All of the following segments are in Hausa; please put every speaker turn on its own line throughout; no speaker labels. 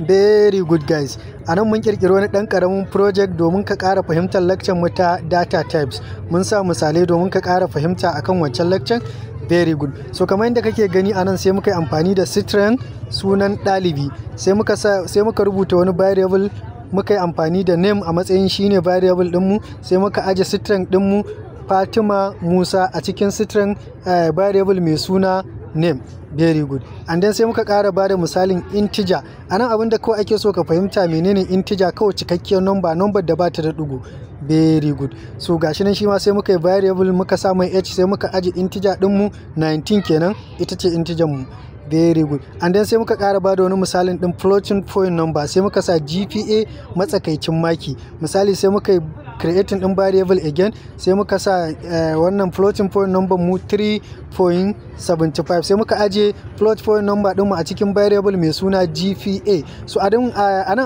Very good guys. A nan mun kirkiri wani ɗan ƙaramin project domin ka ƙara fahimtar lecture mu ta data types. Mun sa misalai domin ka ƙara fahimta akan wancan lecture. Very good. So kamar yadda kake gani a nan sai muka yi amfani da string sunan ɗalibi. Sai muka rubuta wani variable, muka yi amfani da name a matsayin shine variable ɗinmu. Sai muka aje string ɗinmu Fatima Musa a cikin string variable mai suna name. Very good. And then sai muka ƙara bada misalin integer. Anan abin da kawai ake so ka fahimta menene integer, kawai cikakkiyar number da bata da ɗigo. Very good. So gashi nan shi ma sai muka yi variable, muka sa mai h, sai muka aje integer ɗinmu 19 kenan, ita ce integer mu. Very good. And then sai muka ƙara bada wani misalin ɗin floating point number, sai muka sa GPA matsakaicin maki. Misali sai muka yi creating ɗin variable again, sai muka sa wannan floating point number mu 3.75, sai muka aje float point number ɗinmu a cikin variable mai suna GPA. So a nan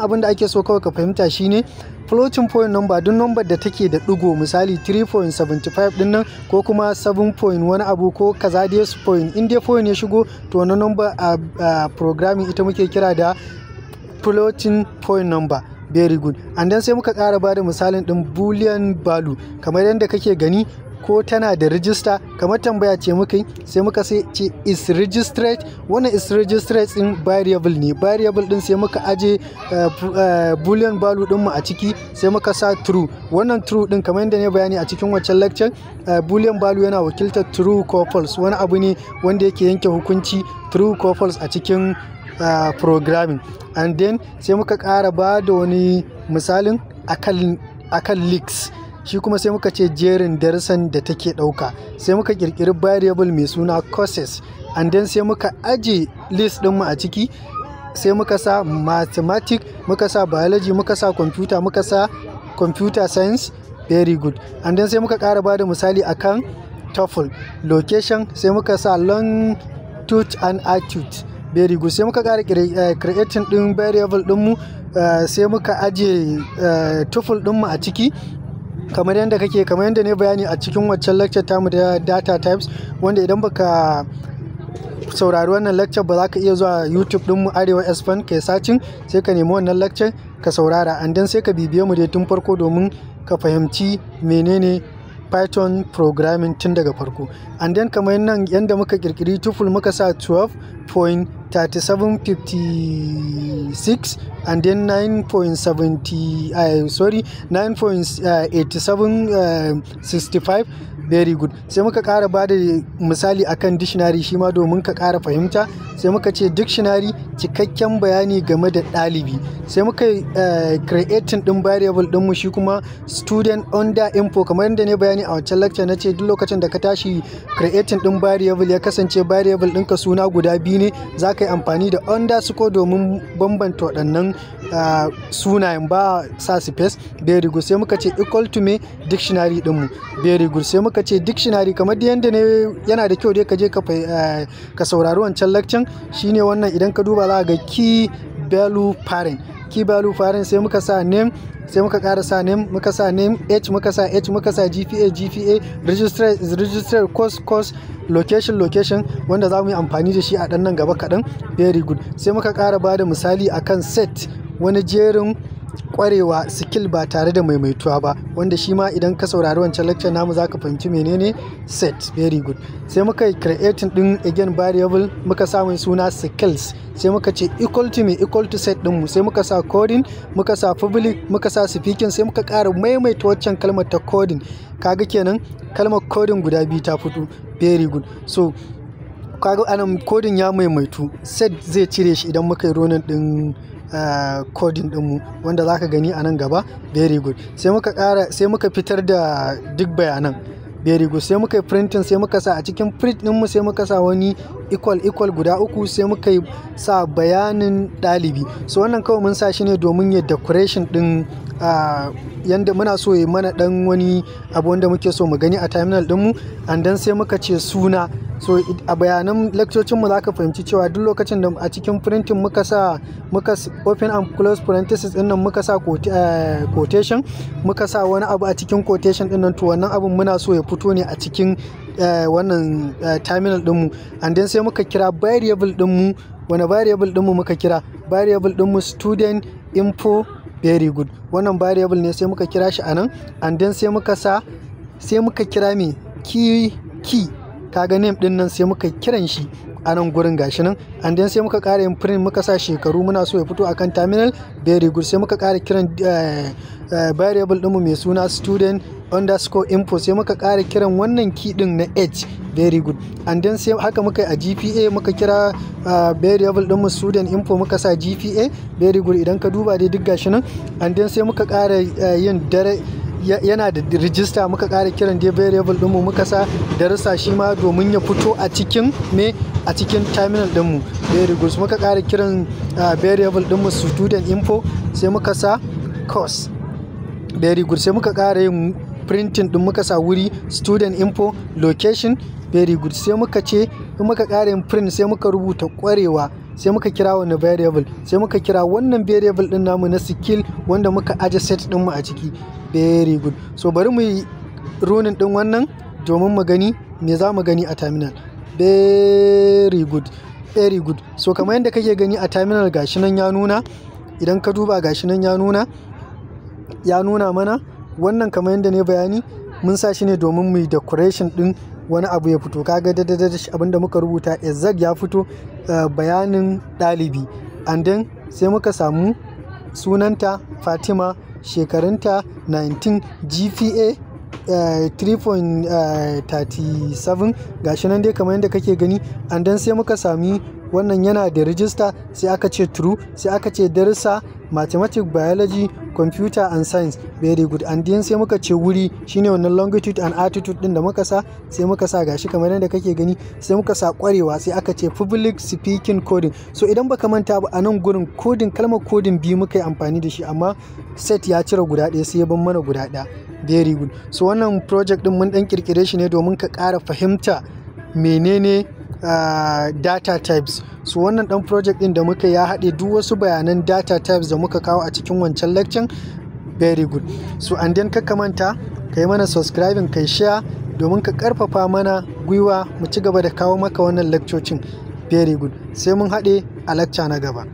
abin da ake so kawai ka fahimta shine floating point number, duk number da take da ɗigo, misali 3.75 ɗin nan ko kuma 7 point wani abu ko kaza dai point, in dai point ya shigo to wannan number a programming ita muke kira da floating point number. Very good. And then sai muka ƙara bada misalin ɗin boolean value, kamar yadda kake gani ko tana da register, kamar tambaya ce muka yi, sai muka ce is registered. Wannan is registered din variable ne, variable din sai muka aje boolean value din mu a ciki, sai muka sa true. Wannan true din kamar yadda ne bayani a cikin waccan lecture, boolean value yana wakiltar true ko false, wani abu ne wanda yake yanke hukunci true ko false a cikin programming. And then sai muka ƙara ba da wani misalin akan leaks, shi kuma sai muka ce jerin darussan da take ɗauka. Sai muka ƙirƙiri variable mai suna courses. And then sai muka aje list ɗinmu a ciki, sai muka sa mathematics, muka sa biology, muka sa computer, muka sa computer science. Very good. And then sai muka ƙara ba da misali akan TOEFL. Location sai muka sa longitude and altitude. Very good. Sai muka ƙara creating ɗin variable ɗinmu, sai muka aje TOEFL ɗinmu a ciki, kamar yadda ne bayani a cikin waccan lecture tamu da data types, wanda idan baka saurari wannan lecture ba za ka iya zuwa YouTube ɗinmu Arewa Expand kai searching, sai ka nemi wannan lecture ka saurara, and then sai ka bibiye mu dai tun farko domin ka fahimci menene Python programming tun daga farko. And then kamar nan yanda muka kirkiri tuple, muka sa 12.3756 and then 9.8765. Very good. Sai muka ƙara ba da misali akan dictionary shi ma domin ka ƙara fahimta. Sai muka ce dictionary cikakken bayani game da ɗalibi. Sai muka creating ɗin variable ɗinmu shi kuma student under info, kamar yadda ne bayani a wancan lecture na ce duk lokacin da ka tashi creating ɗin variable ya kasance variable ɗinka suna guda biyu ne, za ka yi amfani da underscore domin bambanta waɗannan sunayen, ba sa space. Very good. Sai muka ce equal to me dictionary ɗinmu. Very good. Sai muka ce dictionary kamar da yadda ne yana da kyau dai ka je ka saurari wancan lecture, shine wannan idan ka duba za ga key value parent. Key value parent sai muka sa name, sai muka ƙara sa name, muka sa name h, muka sa GPA, register course, location wanda za mu yi amfani da shi a ɗan nan gaba kaɗan. Very good. Sai muka ƙara ba da misali akan set, wani jerin kwarewa skill ba tare da maimaituwa ba, wanda shi ma idan ka saurari wancan lecture namu za ka fahimci menene set. Very good. Sai muka yi creating din again variable, muka sa mai suna skills, sai muka ce equal to set dinmu, sai muka sa coding, muka sa public, muka sa speaking, sai muka ƙara maimaita waccan kalmar ta coding. Kaga kenan kalmar coding guda biyu ta fito. Very good. So kaga anan coding ya maimaitu, set zai cire shi idan muka yi ronin din coding ɗinmu, wanda za ka gani a nan gaba. Very good. Sai muka fitar da duk bayanan. Very good. Sai muka yi printing, sai muka sa a cikin print ɗinmu, sai muka sa wani equal guda uku, sai muka yi sa bayanin ɗalibi. So wannan kawai mun sa shi ne domin ya decoration ɗin yanda muna so ya mana ɗan wani abu wanda muke so mu gani a terminal ɗinmu. And then sai muka ce suna. So a bayanan lectocinmu za ka fahimci cewa duk lokacin da a cikin printing muka open and close parenthesis ɗin nan, muka sa quotation, muka sa wani abu a cikin quotation ɗin nan, to wannan abun muna so ya fito ne a cikin wannan terminal ɗinmu. And then sai muka kira variable ɗinmu wani variable ɗinmu muka kira? Variable ɗinmu student info. Very good. Wannan variable ne sai muka kira shi anan, and then sai muka kira me key. Kaga name ɗin nan sai muka kiran shi a nan gurin gashi nan, and then sai muka ƙara yin print, muka sa shekaru muna so ya fito akan terminal. Very good. Sai muka ƙara kiran variable ɗinmu mai suna student underscore info, sai muka ƙara kiran wannan key ɗin na age. Very good. And then sai haka muka yi a GPA, muka kira variable ɗinmu student info, muka sa GPA. Very good. Idan ka duba dai duk gashi nan, and then sai muka ƙara yin yana da register, muka ƙara kiran dai variable ɗinmu, muka sa darussa shi ma domin ya fito a cikin a cikin terminal ɗinmu. Very good. Muka ƙara kiran variable ɗinmu student info, sai muka sa course. Very good. Sai muka ƙara yin printing ɗin, muka sa wuri student info location. Very good. Sai muka ce in muka ƙara yin print sai muka rubuta ƙwarewa, sai muka kira wani variable, sai muka kira wannan variable ɗin namu na skill wanda muka aje set ɗinmu a ciki. Very good. So bari mu yi running ɗin wannan domin mu gani me za mu gani a terminal. Very good. Very good. So kamar yadda kake gani a terminal gashi nan ya nuna, idan ka duba gashi nan ya nuna mana wannan kamar yadda ne bayani mun sa shi ne domin mu yi decoration ɗin wani abu ya fito. Kaga abinda muka rubuta exact ya fito, bayanin ɗalibi, and then sai muka samu sunanta Fatima, shekarunta 19, GPA 3.37 gashi nan dai kamar yadda kake gani, and then sai muka sami wannan yana da register, sai aka ce true, sai aka ce darussa mathematics, biology, computer and science. Very good. And then sai muka ce wuri shine wannan longitude and altitude din da muka sa, sai muka sa gashi kamar yadda kake gani, sai muka sa ƙwarewa, sai aka ce public speaking coding. So idan baka manta ba a nan gurin coding, kalmar coding biyu muka yi amfani da shi, amma set ya cire guda ɗaya sai ya bar mana guda ɗaya. Very good. So wannan project din mun dan kirkire shi ne domin ka ƙara fahimta menene data types. So wannan dan project din da muka ya haɗe duk wasu bayanan data types da muka kawo a cikin wancan lecture. Very good. So and then ka manta ka yi mana subscribing, kai share domin ka karfafa mana gwiwa mu ci gaba da kawo maka wannan lecture. Very good. Sai mun haɗe a lecture na gaba.